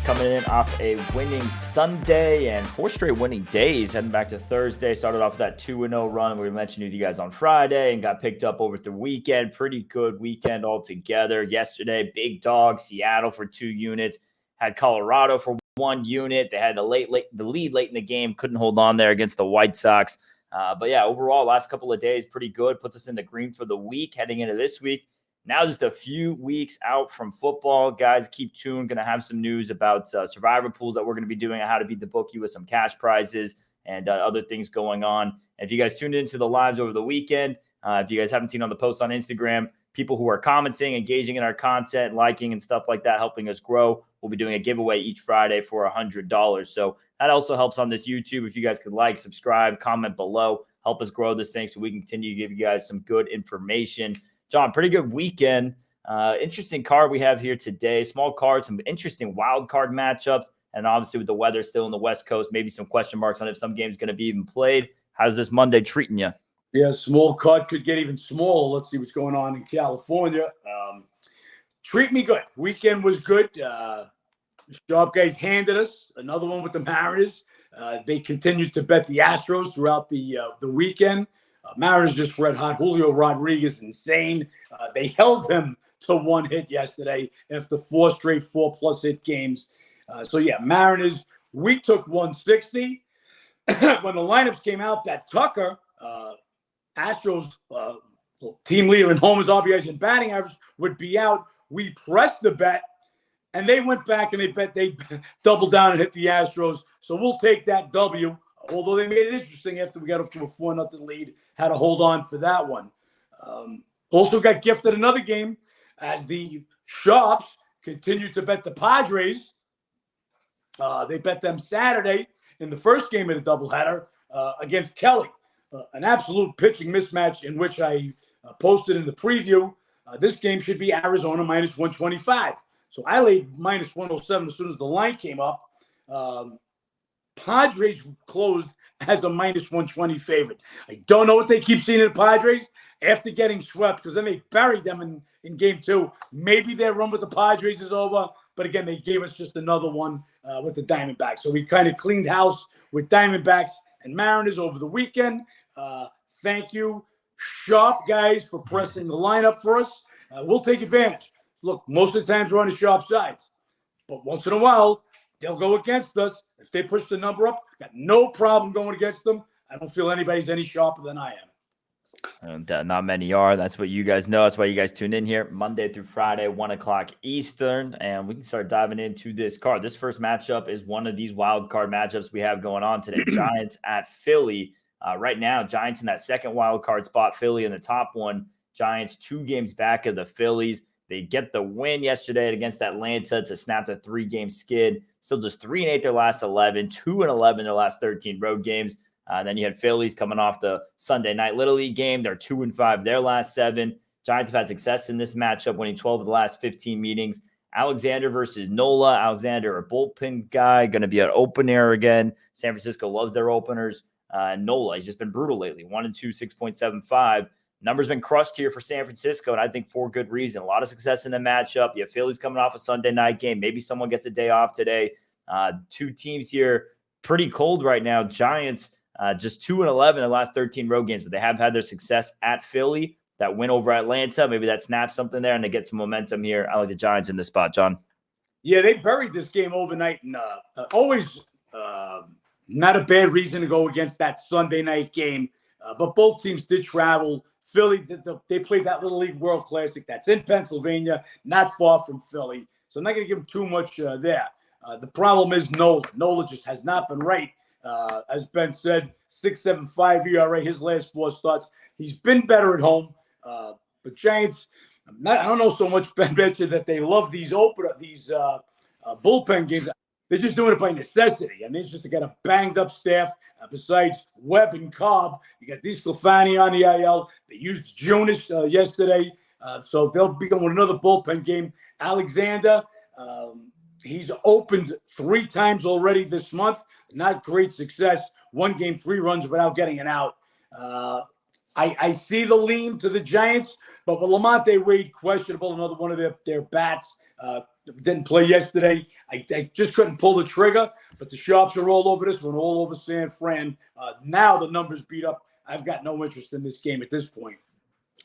coming in off a winning Sunday and 4 straight winning days, heading back to Thursday. Started off with that 2-0 run we mentioned with you guys on Friday and got picked up over the weekend. Pretty good weekend altogether. Yesterday, big dog, Seattle for 2 units. Had Colorado for 1 unit. They had the lead late in the game. Couldn't hold on there against the White Sox. But yeah, overall, last couple of days, pretty good. Puts us in the green for the week heading into this week. Now just a few weeks out from football. Guys, keep tuned. Going to have some news about survivor pools that we're going to be doing, how to beat the bookie with some cash prizes and other things going on. And if you guys tuned into the lives over the weekend, if you guys haven't seen on the post on Instagram, people who are commenting, engaging in our content, liking and stuff like that, helping us grow, we'll be doing a giveaway each Friday for $100. So that also helps on this YouTube. If you guys could like, subscribe, comment below, help us grow this thing so we can continue to give you guys some good information. John, pretty good weekend. Interesting card we have here today. Small card, some interesting wild card matchups. And obviously with the weather still in the West Coast, maybe some question marks on if some game's going to be even played. How's this Monday treating you? Yeah, small card could get even smaller. Let's see what's going on in California. Treat me good. Weekend was good. Sharp guys handed us another one with the Mariners. They continued to bet the Astros throughout the weekend. Mariners just red hot. Julio Rodriguez, insane. They held him to 1 hit yesterday after 4 straight 4+ hit games. So yeah, Mariners, we took 160. When the lineups came out, that Tucker, Astros team leader in homers, RBIs, and batting average would be out. We pressed the bet, and they went back and they doubled down and hit the Astros. So we'll take that W. Although they made it interesting after we got up to a 4-0 lead, had to hold on for that one. Also got gifted another game as the Sharps continued to bet the Padres. They bet them Saturday in the first game of the doubleheader against Kelly. An absolute pitching mismatch in which I posted in the preview. This game should be Arizona minus 125. So I laid minus 107 as soon as the line came up. Padres closed as a minus 120 favorite. I don't know what they keep seeing in the Padres after getting swept, because then they buried them in game 2. Maybe their run with the Padres is over, but again, they gave us just another one with the Diamondbacks. So we kind of cleaned house with Diamondbacks and Mariners over the weekend. Thank you, Sharp guys, for pressing the lineup for us. We'll take advantage. Look, most of the times we're on the Sharp sides, but once in a while, they'll go against us. If they push the number up, got no problem going against them. I don't feel anybody's any sharper than I am. And not many are. That's what you guys know. That's why you guys tune in here Monday through Friday, 1 o'clock Eastern. And we can start diving into this card. This first matchup is one of these wild card matchups we have going on today. Giants at Philly. Right now, Giants in that second wild card spot, Philly in the top one. Giants 2 games back of the Phillies. They get the win yesterday against Atlanta to snap the 3-game skid. Still just 3-8 their last 11, 2-11 their last 13 road games. Then you had Phillies coming off the Sunday Night Little League game. They're 2-5 their last 7. Giants have had success in this matchup, winning 12 of the last 15 meetings. Alexander versus Nola. Alexander, a bullpen guy, going to be an opener again. San Francisco loves their openers. Nola, he's just been brutal lately. 1-2, 6.75. Numbers been crushed here for San Francisco, and I think for good reason. A lot of success in the matchup. You have Phillies coming off a Sunday night game. Maybe someone gets a day off today. 2 teams here pretty cold right now. Giants just 2-11 in the last 13 road games, but they have had their success at Philly. That win over Atlanta, maybe that snaps something there, and they get some momentum here. I like the Giants in this spot, John. Yeah, they buried this game overnight, and always not a bad reason to go against that Sunday night game. But both teams did travel. Philly, they played that Little League World Classic. That's in Pennsylvania, not far from Philly. So I'm not going to give them too much there. The problem is Nola. Nola just has not been right. As Ben said, 6.75 ERA, his last 4 starts. He's been better at home. But Giants, I don't know so much, Ben mentioned that they love these bullpen games. They're just doing it by necessity. I mean, it's just they got a banged-up staff. Besides Webb and Cobb, you got DeSclafani on the IL. They used Jonas yesterday, so they'll be going with another bullpen game. Alexander, he's opened 3 times already this month. Not great success. 1 game, 3 runs without getting an out. I see the lean to the Giants, But with Lamonte Wade questionable, another one of their bats didn't play yesterday. I just couldn't pull the trigger, but the sharps are all over this one, all over San Fran. Now the numbers beat up. I've got no interest in this game at this point.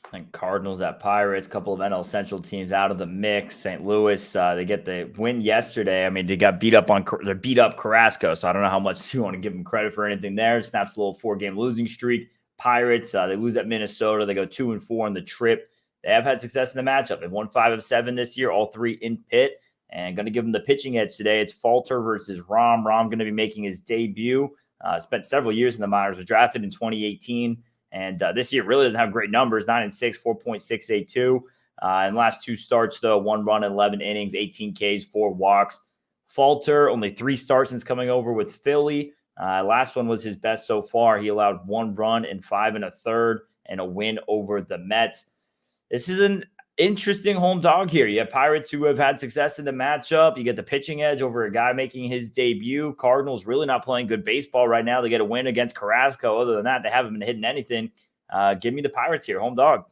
I think Cardinals at Pirates, a couple of NL Central teams out of the mix. St. Louis, they get the win yesterday. I mean, they got beat up Carrasco, so I don't know how much you want to give them credit for anything there. Snaps a little 4-game losing streak. Pirates, they lose at Minnesota. They go 2-4 on the trip. They have had success in the matchup. They've won 5 of 7 this year, all 3 in Pitt. And going to give them the pitching edge today. It's Falter versus Rom. Rom going to be making his debut. Spent several years in the minors. Was drafted in 2018. And this year really doesn't have great numbers, 9-6, 4.682. In the last 2 starts, though, 1 run in 11 innings, 18 Ks, 4 walks. Falter, only 3 starts since coming over with Philly. Last one was his best so far. He allowed 1 run in 5 1/3 and a win over the Mets. This is an interesting home dog here. You have Pirates who have had success in the matchup. You get the pitching edge over a guy making his debut. Cardinals really not playing good baseball right now. They get a win against Carrasco. Other than that, they haven't been hitting anything. Give me the Pirates here, home dog.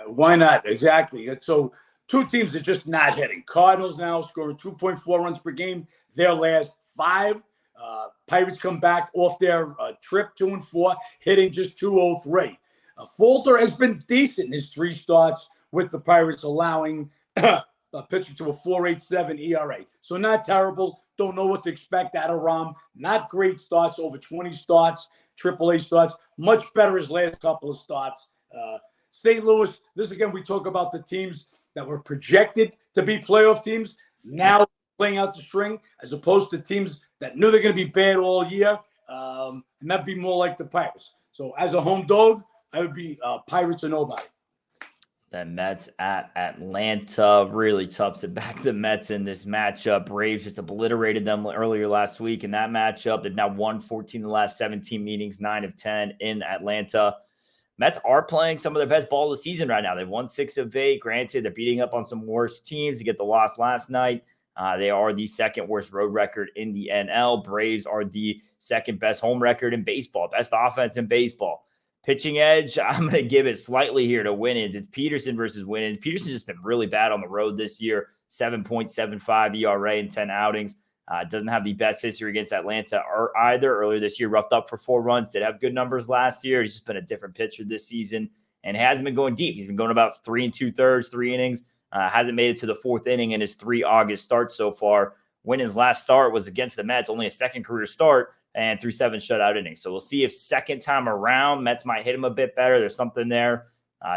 Why not? Exactly. So 2 teams are just not hitting. Cardinals now scoring 2.4 runs per game. Their last 5. Pirates come back off their trip 2-4, hitting just 203. Falter has been decent in his 3 starts with the Pirates, allowing a pitcher to a 4.87 ERA. So not terrible. Don't know what to expect out of Rom. Not great starts, over 20 starts, AAA starts. Much better his last couple of starts. St. Louis, this again, we talk about the teams that were projected to be playoff teams, now playing out the string, as opposed to teams that knew they're going to be bad all year. And that'd be more like the Pirates. So as a home dog, I would be Pirates or nobody. The Mets at Atlanta. Really tough to back the Mets in this matchup. Braves just obliterated them earlier last week in that matchup. They've now won 14 of the last 17 meetings, 9 of 10 in Atlanta. Mets are playing some of their best ball of the season right now. They've won 6 of 8. Granted, they're beating up on some worse teams to get the loss last night. They are the 2nd worst road record in the NL. Braves are the 2nd best home record in baseball, best offense in baseball. Pitching edge, I'm going to give it slightly here to Winans. It's Peterson versus Winans. Peterson's just been really bad on the road this year, 7.75 ERA in 10 outings. Doesn't have the best history against Atlanta either. Earlier this year, roughed up for 4 runs. Did have good numbers last year. He's just been a different pitcher this season and hasn't been going deep. He's been going about 3 2/3, 3 innings. Hasn't made it to the 4th inning in his 3 August starts so far. Winans' last start was against the Mets, only a 2nd career start, and threw 7 shutout innings. So we'll see if second time around, Mets might hit him a bit better. There's something there.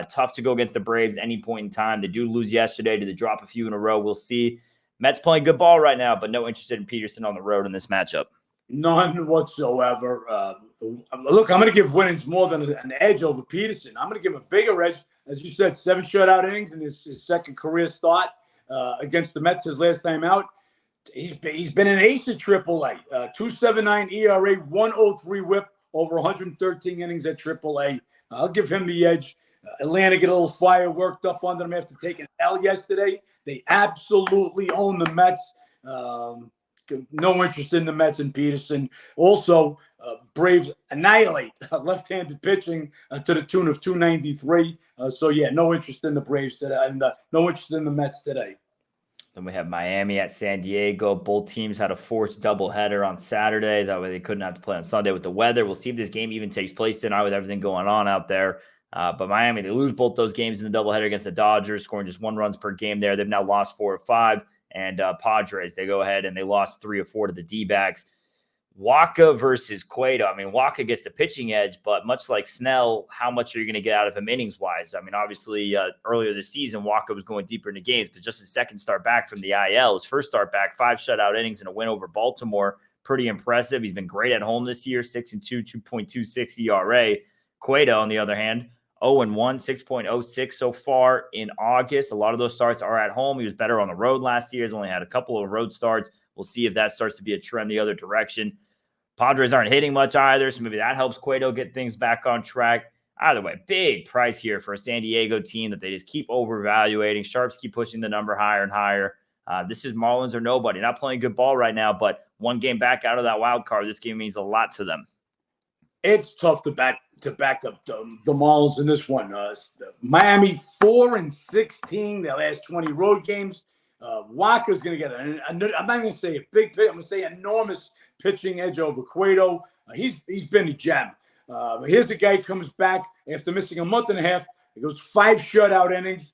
Tough to go against the Braves any point in time. They do lose yesterday. Did they drop a few in a row? We'll see. Mets playing good ball right now, but no interest in Peterson on the road in this matchup. None whatsoever. Look, I'm going to give Winans more than an edge over Peterson. I'm going to give him a bigger edge. As you said, 7 shutout innings in his 2nd career start against the Mets his last time out. He's been an ace at AAA. 2.79 ERA, 103 whip, over 113 innings at AAA. I'll give him the edge. Atlanta get a little fire worked up under them after taking an L yesterday. They absolutely own the Mets. No interest in the Mets and Peterson. Also, Braves annihilate left-handed pitching to the tune of 293. So, yeah, no interest in the Braves today, and no interest in the Mets today. Then we have Miami at San Diego. Both teams had a forced doubleheader on Saturday. That way they couldn't have to play on Sunday with the weather. We'll see if this game even takes place tonight with everything going on out there. But Miami, they lose both those games in the doubleheader against the Dodgers, scoring just 1 runs per game there. They've now lost 4 of 5. And Padres, they go ahead and they lost 3 of 4 to the D-backs. Waka versus Cueto. I mean, Waka gets the pitching edge, but much like Snell, how much are you going to get out of him innings-wise? I mean, obviously, earlier this season, Waka was going deeper into games, but just his 2nd start back from the IL, his 1st start back, 5 shutout innings and a win over Baltimore. Pretty impressive. He's been great at home this year, 6-2, 2.26 ERA. Cueto, on the other hand, 0-1, 6.06 so far in August. A lot of those starts are at home. He was better on the road last year. He's only had a couple of road starts. We'll see if that starts to be a trend the other direction. Padres aren't hitting much either, so maybe that helps Cueto get things back on track. Either way, big price here for a San Diego team that they just keep overvaluating. Sharps keep pushing the number higher and higher. This is Marlins or nobody. Not playing good ball right now, but 1 game back out of that wild card. This game means a lot to them. It's tough to back to back up the Marlins in this one. Miami 4-16 their last 20 road games. Walker's going to get I'm not going to say a big pitch. I'm going to say enormous pitching edge over Cueto. He's been a gem. Here's the guy who comes back after missing a month and a half. He goes 5 shutout innings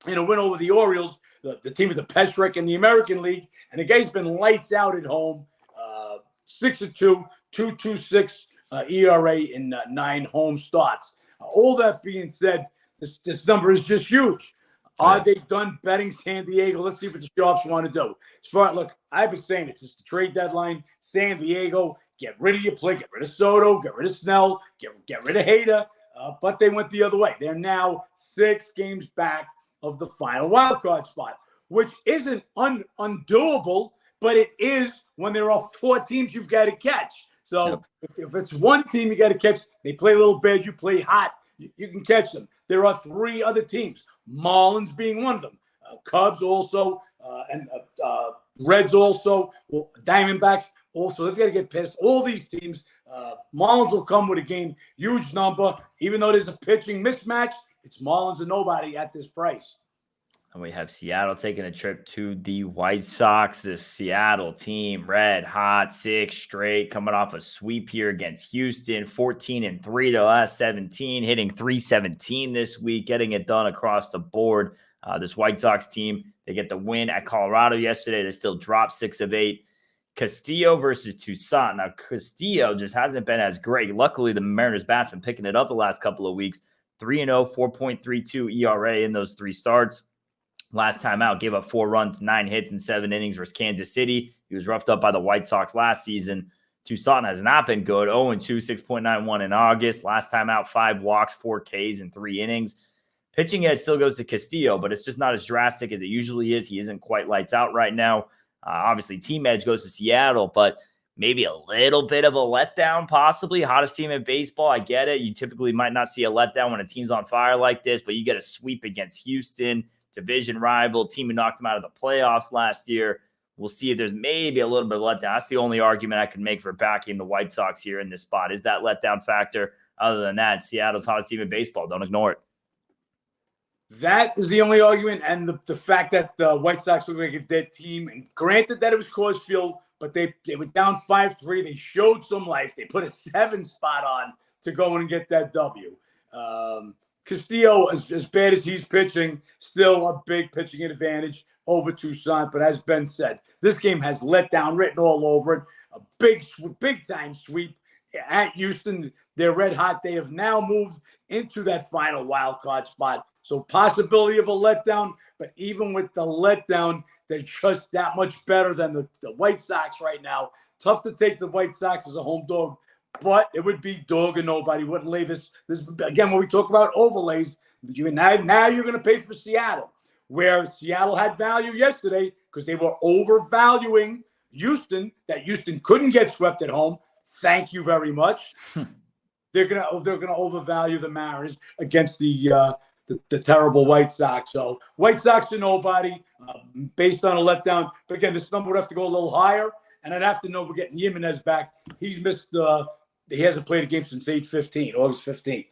in a win over the Orioles, the team of the Pestrick in the American League. And the guy's been lights out at home. 6-2, 2.26 ERA in 9 home starts. All that being said, this number is just huge. Are they done betting San Diego? Let's see what the Sharps want to do. Look, I've been saying it's just the trade deadline. San Diego, get rid of your play, get rid of Soto, get rid of Snell, get rid of Hader. But they went the other way. They're now 6 games back of the final wild card spot, which isn't undoable, but it is when there are 4 teams you've got to catch. So if it's one team you got to catch, they play a little bad, you play hot, you can catch them. There are 3 other teams, Marlins being one of them, Cubs also, and Reds also, Diamondbacks also. They've got to get past all these teams. Marlins will come with a game, huge number. Even though there's a pitching mismatch, it's Marlins and nobody at this price. And we have Seattle taking a trip to the White Sox. This Seattle team, red hot, 6 straight, coming off a sweep here against Houston, 14-3 the last 17, hitting .317 this week, getting it done across the board. This White Sox team, they get the win at Colorado yesterday. They still dropped 6 of 8. Castillo versus Toussaint. Now, Castillo just hasn't been as great. Luckily, the Mariners bats been picking it up the last couple of weeks. 3-0, 4.32 ERA in those 3 starts. Last time out, gave up 4 runs, 9 hits in 7 innings versus Kansas City. He was roughed up by the White Sox last season. Toussaint has not been good. 0-2, 6.91 in August. Last time out, 5 walks, 4 Ks in 3 innings. Pitching edge still goes to Castillo, but it's just not as drastic as it usually is. He isn't quite lights out right now. Obviously, team edge goes to Seattle, but maybe a little bit of a letdown, possibly. Hottest team in baseball, I get it. You typically might not see a letdown when a team's on fire like this, but you get a sweep against Houston, division rival, team who knocked them out of the playoffs last year. We'll see if there's maybe a little bit of letdown. That's the only argument I can make for backing the White Sox here in this spot, is that letdown factor. Other than that, Seattle's hottest team in baseball. Don't ignore it. That is the only argument, and the fact that the White Sox look like a dead team. And granted that it was Coors Field, but they were down 5-3. They showed some life. They put a 7 spot on to go and get that W. Castillo, as bad as he's pitching, still a big pitching advantage over Toussaint. But as Ben said, this game has letdown written all over it. A big time sweep at Houston. They're red hot. They have now moved into that final wild card spot. So possibility of a letdown, but even with the letdown, they're just that much better than the White Sox right now. Tough to take the White Sox as a home dog, but it would be dog or nobody. Wouldn't lay this again, when we talk about overlays, now you're going to pay for Seattle, where Seattle had value yesterday because they were overvaluing Houston, that Houston couldn't get swept at home. Thank you very much. They're gonna overvalue the Mariners against the terrible White Sox. So White Sox are nobody based on a letdown. But again, this number would have to go a little higher, and I'd have to know we're getting Jimenez back. He's missed. He hasn't played a game since August 15th.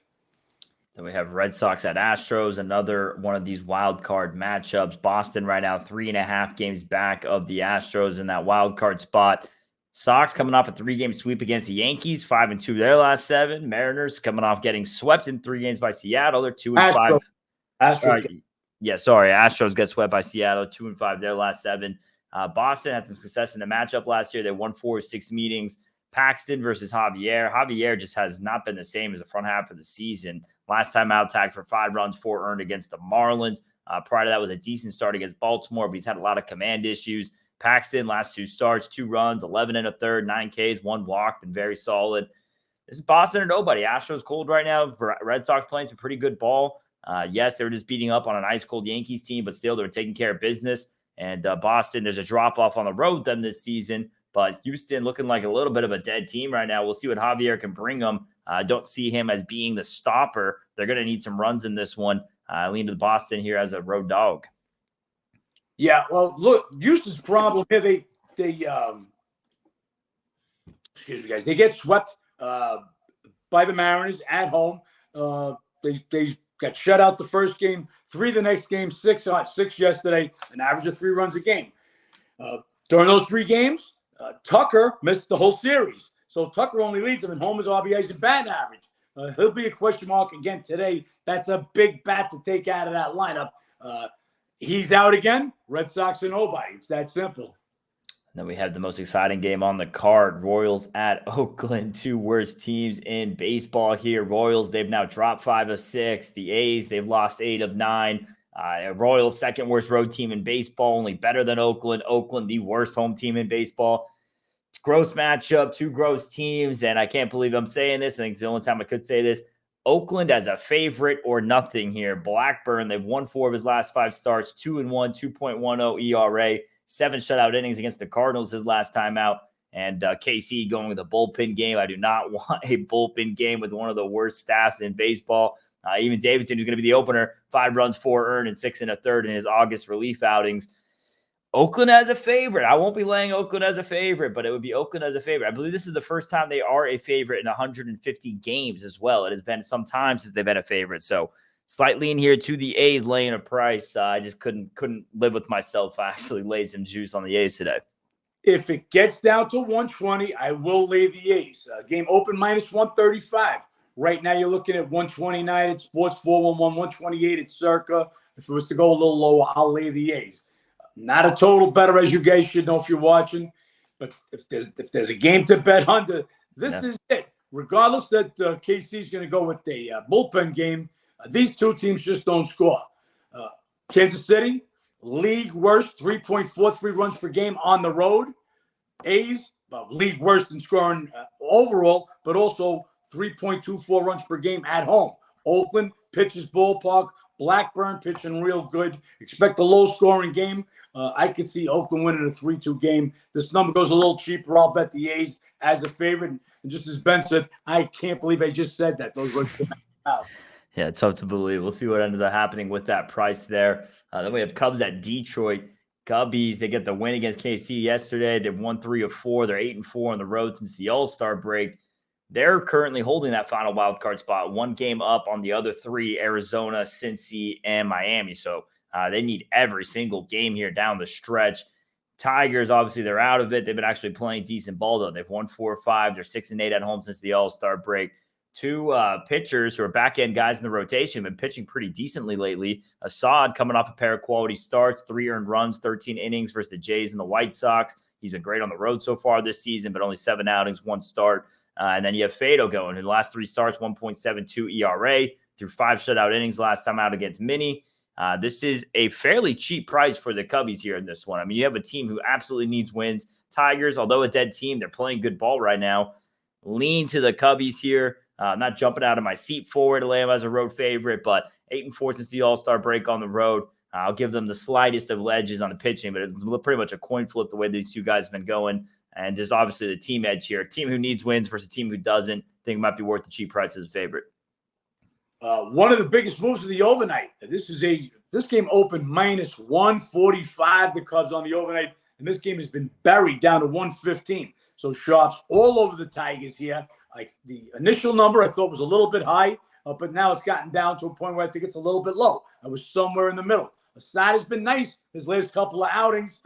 Then we have Red Sox at Astros, another one of these wild card matchups. Boston right now 3.5 games back of the Astros in that wild card spot. Sox coming off a 3-game sweep against the Yankees, 5-2 their last 7. Mariners coming off getting swept in 3 games by Seattle. They're 2-5. Astros get swept by Seattle, 2-5 their last 7. Boston had some success in the matchup last year. They won 4 of 6 meetings. Paxton versus Javier. Javier just has not been the same as the front half of the season. Last time out, tagged for 5 runs, 4 earned against the Marlins. Prior to that was a decent start against Baltimore, but he's had a lot of command issues. Paxton, last 2 starts, 2 runs, 11 1/3, 9 Ks, 1 walk, been very solid. This is Boston or nobody. Astros cold right now. Red Sox playing some pretty good ball. Yes, they were just beating up on an ice-cold Yankees team, but still they were taking care of business. And Boston, there's a drop-off on the road with them this season. But Houston looking like a little bit of a dead team right now. We'll see what Javier can bring them. I don't see him as being the stopper. They're going to need some runs in this one. I lean to Boston here as a road dog. Yeah, well, look, Houston's problem here, they excuse me, guys, they get swept by the Mariners at home. They got shut out the first game, 3 the next game, 6 yesterday, an average of 3 runs a game. During those 3 games, Tucker missed the whole series. So Tucker only leads them in homers, RBIs, and batting average. He'll be a question mark again today. That's a big bat to take out of that lineup. He's out again. Red Sox are nobody. It's that simple. Then we have the most exciting game on the card. Royals at Oakland, 2 worst teams in baseball here. Royals, they've now dropped 5 of 6. The A's, they've lost 8 of 9. Royals, second worst road team in baseball, only better than Oakland. Oakland, the worst home team in baseball. It's a gross matchup, 2 gross teams, and I can't believe I'm saying this. I think it's the only time I could say this. Oakland as a favorite or nothing here. Blackburn, they've won 4 of his last 5 starts, 2-1, 2.10 ERA, 7 shutout innings against the Cardinals his last time out. And KC going with a bullpen game. I do not want a bullpen game with one of the worst staffs in baseball. Even Davidson, who's going to be the opener, 5 runs, 4 earned, and 6 1/3 in his August relief outings. Oakland as a favorite. I won't be laying Oakland as a favorite, but it would be Oakland as a favorite. I believe this is the first time they are a favorite in 150 games as well. It has been some time since they've been a favorite. So slightly in here to the A's laying a price. I just couldn't live with myself. I actually laid some juice on the A's today. If it gets down to 120, I will lay the A's. Game open minus 135. Right now, you're looking at 129 at Sports 411, 128 at Circa. If it was to go a little lower, I'll lay the A's. Not a total better, as you guys should know if you're watching. But if there's a game to bet under, this is it. Regardless that KC is going to go with a bullpen game, these 2 teams just don't score. Kansas City, league worst, 3.43 runs per game on the road. A's, league worst in scoring overall, but also 3.24 runs per game at home. Oakland pitches ballpark. Blackburn pitching real good. Expect a low-scoring game. I could see Oakland winning a 3-2 game. This number goes a little cheaper. I'll bet the A's as a favorite. And just as Ben said, I can't believe I just said that. Those were out. Yeah, it's tough to believe. We'll see what ends up happening with that price there. Then we have Cubs at Detroit. Cubbies, they get the win against KC yesterday. They've won 3 of 4. They're 8-4 on the road since the All-Star break. They're currently holding that final wildcard spot, 1 game up on the other 3, Arizona, Cincy, and Miami. So they need every single game here down the stretch. Tigers, obviously, they're out of it. They've been actually playing decent ball, though. They've won 4 or 5. They're 6-8 at home since the All-Star break. 2 pitchers who are back-end guys in the rotation have been pitching pretty decently lately. Assad coming off a pair of quality starts, 3 earned runs, 13 innings versus the Jays and the White Sox. He's been great on the road so far this season, but only 7 outings, 1 start. And then you have Fado going, who the last 3 starts, 1.72 ERA, through 5 shutout innings last time out against Minnie. This is a fairly cheap price for the Cubbies here in this one. I mean, you have a team who absolutely needs wins. Tigers, although a dead team, they're playing good ball right now. Lean to the Cubbies here. Not jumping out of my seat forward to lay them as a road favorite, but 8-4 since the All-Star break on the road. I'll give them the slightest of edges on the pitching, but it's pretty much a coin flip the way these 2 guys have been going. And there's obviously the team edge here. A team who needs wins versus a team who doesn't. I think it might be worth the cheap price as a favorite. One of the biggest moves of the overnight. This game opened minus 145, the Cubs on the overnight, and this game has been buried down to 115. So sharps all over the Tigers here. Like the initial number I thought was a little bit high, but now it's gotten down to a point where I think it's a little bit low. I was somewhere in the middle. Assad has been nice his last couple of outings.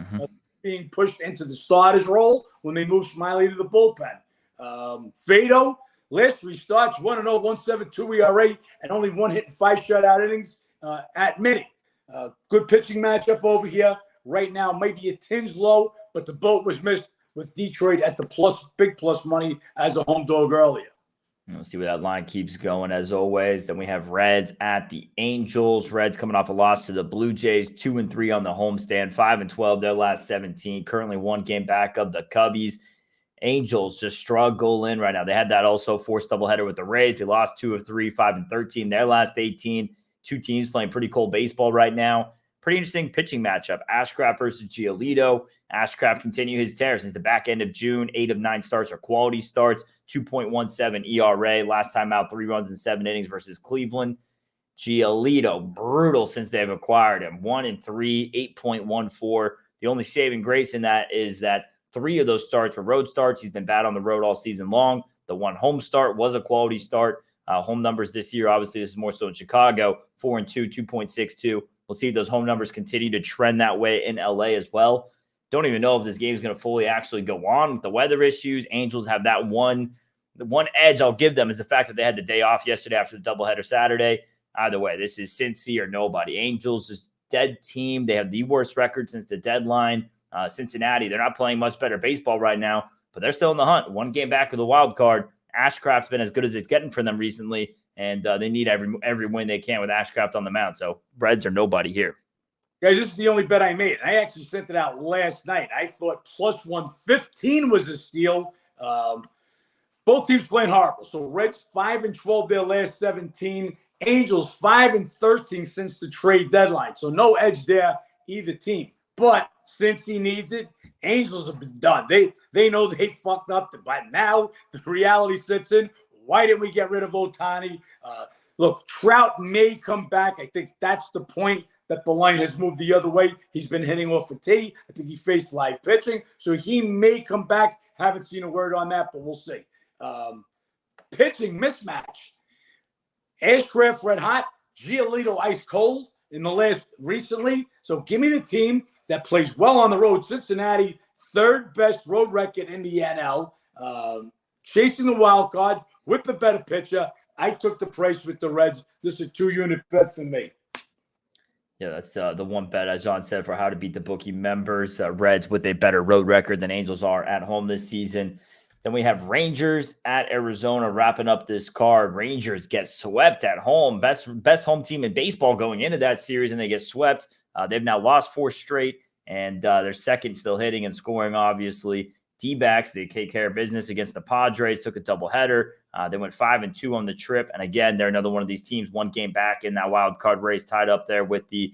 Being pushed into the starter's role when they move Smiley to the bullpen. Fado, last 3 starts, 1-0, 1.72 ERA, and only 1 hit and 5 shutout innings at Minnie. Good pitching matchup over here. Right now, maybe a tinge low, but the boat was missed with Detroit at the big plus money as a home dog earlier. We'll see where that line keeps going as always. Then we have Reds at the Angels. Reds coming off a loss to the Blue Jays, 2-3 on the homestand, 5-12 their last 17. Currently 1 game back of the Cubbies. Angels just struggling right now. They had that also forced doubleheader with the Rays. They lost 2 of 3, 5-13 their last 18. 2 teams playing pretty cold baseball right now. Pretty interesting pitching matchup. Ashcraft versus Giolito. Ashcraft continue his tear since the back end of June. 8 of 9 starts are quality starts. 2.17 ERA. Last time out, 3 runs in 7 innings versus Cleveland. Giolito, brutal since they've acquired him. 1-3, 8.14. The only saving grace in that is that 3 of those starts were road starts. He's been bad on the road all season long. The one home start was a quality start. Home numbers this year, obviously, this is more so in Chicago, 4-2, 2.62. We'll see if those home numbers continue to trend that way in LA as well. Don't even know if this game is going to fully actually go on with the weather issues. Angels have that one edge I'll give them is the fact that they had the day off yesterday after the doubleheader Saturday. Either way, this is Cincy or nobody. Angels is dead team. They have the worst record since the deadline. Cincinnati, they're not playing much better baseball right now, but they're still in the hunt. One game back of the wild card. Ashcraft's been as good as it's getting for them recently, and they need every win they can with Ashcraft on the mound. So Reds are nobody here. Guys, this is the only bet I made. I actually sent it out last night. I thought plus 115 was a steal. Both teams playing horrible. So Reds 5-12 their last 17. Angels 5-13 since the trade deadline. So no edge there, either team. But since he needs it, Angels have been done. They know they fucked up. But now the reality sets in. Why didn't we get rid of Ohtani? Look, Trout may come back. I think that's the point that the line has moved the other way. He's been hitting off a tee. I think he faced live pitching. So he may come back. Haven't seen a word on that, but we'll see. Pitching mismatch. Ashcraft red hot. Giolito ice cold in the last recently. So give me the team that plays well on the road. Cincinnati, third best road record in the NL. Chasing the wild card with the better pitcher. I took the price with the Reds. This is a 2-unit bet for me. Yeah, that's the one bet, as John said, for how to beat the Bookie members. Reds with a better road record than Angels are at home this season. Then we have Rangers at Arizona wrapping up this card. Rangers get swept at home. Best home team in baseball going into that series, and they get swept. They've now lost 4 straight, and they're second still hitting and scoring, obviously. D-backs, they take care of business against the Padres, took a doubleheader. They went 5-2 on the trip. And again, they're another one of these teams, one game back in that wild card race, tied up there with the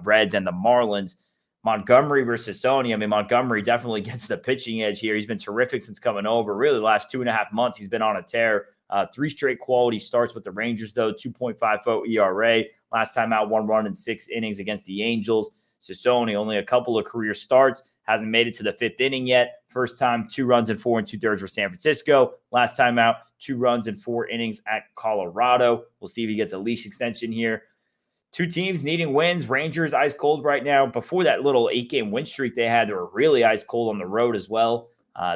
Reds and the Marlins. Montgomery versus Sony. I memean, Montgomery definitely gets the pitching edge here. He's been terrific since coming over. Really, the last 2.5 months, he's been on a tear. 3 straight quality starts with the Rangers, though, 2.50 ERA. Last time out, 1 run in 6 innings against the Angels. Sony, only a couple of career starts. Hasn't made it to the 5th inning yet. First time, 2 runs in 4 2/3 for San Francisco. Last time out, 2 runs in 4 innings at Colorado. We'll see if he gets a leash extension here. 2 teams needing wins. Rangers ice cold right now. Before that little 8-game win streak they had, they were really ice cold on the road as well.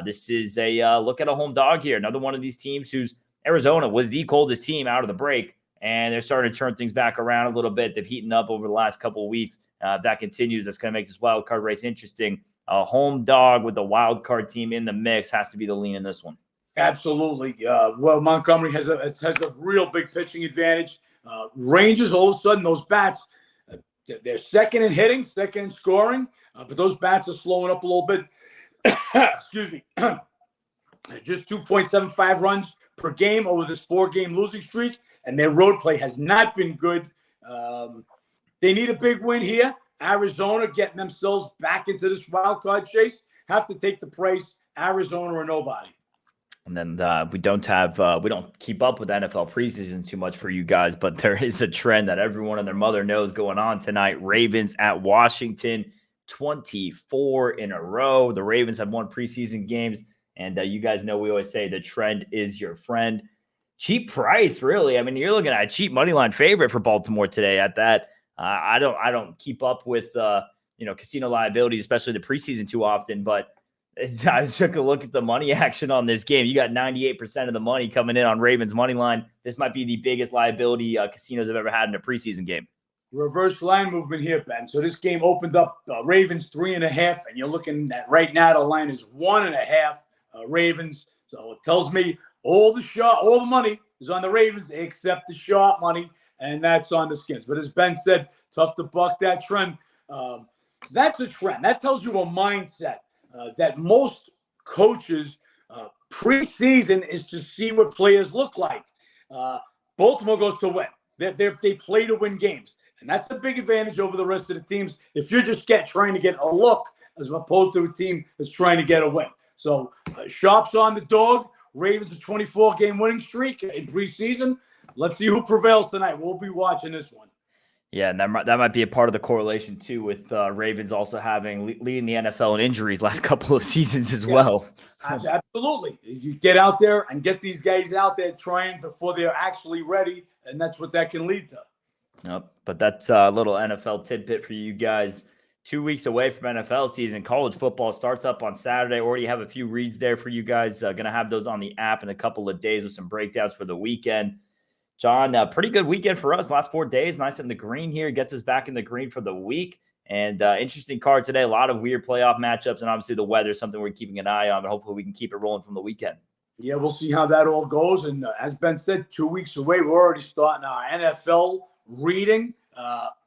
This is a look at a home dog here. Another one of these teams who's Arizona was the coldest team out of the break, and they're starting to turn things back around a little bit. They've heated up over the last couple of weeks. If that continues, that's going to make this wild card race interesting. A home dog with the wild card team in the mix has to be the lean in this one. Absolutely. Well, Montgomery has a real big pitching advantage. Rangers, all of a sudden, those bats, they're second in hitting, second in scoring, but those bats are slowing up a little bit. Excuse me. Just 2.75 runs per game over this 4-game losing streak, and their road play has not been good. They need a big win here. Arizona getting themselves back into this wild card chase. Have to take the price. Arizona or nobody. And then we don't keep up with NFL preseason too much for you guys, but there is a trend that everyone and their mother knows going on tonight. Ravens at Washington, 24 in a row. The Ravens have won preseason games, and you guys know we always say the trend is your friend. Cheap price, really. I mean, you're looking at a cheap money line favorite for Baltimore today at that. I don't keep up with casino liabilities, especially the preseason, too often. But I took a look at the money action on this game. You got 98% of the money coming in on Ravens money line. This might be the biggest liability casinos I've ever had in a preseason game. Reverse line movement here, Ben. So this game opened up Ravens 3.5, and you're looking at right now the line is 1.5 Ravens. So it tells me all the money is on the Ravens except the sharp money. And that's on the Skins. But as Ben said, tough to buck that trend. That's a trend. That tells you a mindset that most coaches preseason is to see what players look like. Baltimore goes to win. They play to win games. And that's a big advantage over the rest of the teams if you're just trying to get a look as opposed to a team that's trying to get a win. So sharps on the dog. Ravens a 24-game winning streak in preseason. Let's see who prevails tonight. We'll be watching this one. Yeah, and that might be a part of the correlation too, with Ravens also having leading the NFL in injuries last couple of seasons as Yeah, well. absolutely. You get out there and get these guys out there trying before they're actually ready, and that's what that can lead to. Nope. But that's a little NFL tidbit for you guys. 2 weeks away from NFL season. College football starts up on Saturday. Already have a few reads there for you guys. Going to have those on the app in a couple of days with some breakdowns for the weekend. John, pretty good weekend for us. Last 4 days, nice in the green here. Gets us back in the green for the week. And interesting card today. A lot of weird playoff matchups. And obviously the weather is something we're keeping an eye on. But hopefully we can keep it rolling from the weekend. Yeah, we'll see how that all goes. And as Ben said, 2 weeks away, we're already starting our NFL reading.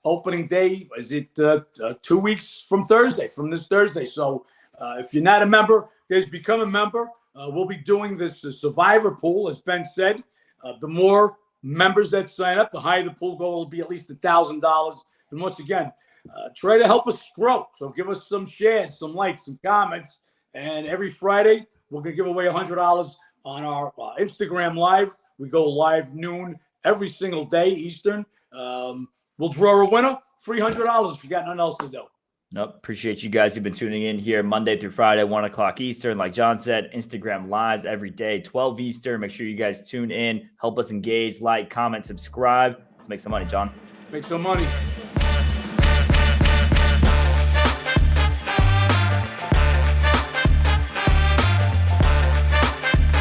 Opening day, is it 2 weeks from this Thursday? So if you're not a member, guys, become a member. We'll be doing this survivor pool, as Ben said. The more members that sign up, the higher the pool goal will be, at least $1,000. And once again, try to help us grow. So give us some shares, some likes, some comments. And every Friday, we're going to give away $100 on our Instagram Live. We go live noon every single day, Eastern. We'll draw a winner, $300 if you got nothing else to do. Nope. Appreciate you guys who've been tuning in here Monday through Friday, 1 o'clock Eastern. Like John said, Instagram Lives every day, 12 Eastern. Make sure you guys tune in, help us engage, like, comment, subscribe. Let's make some money, John. Make some money.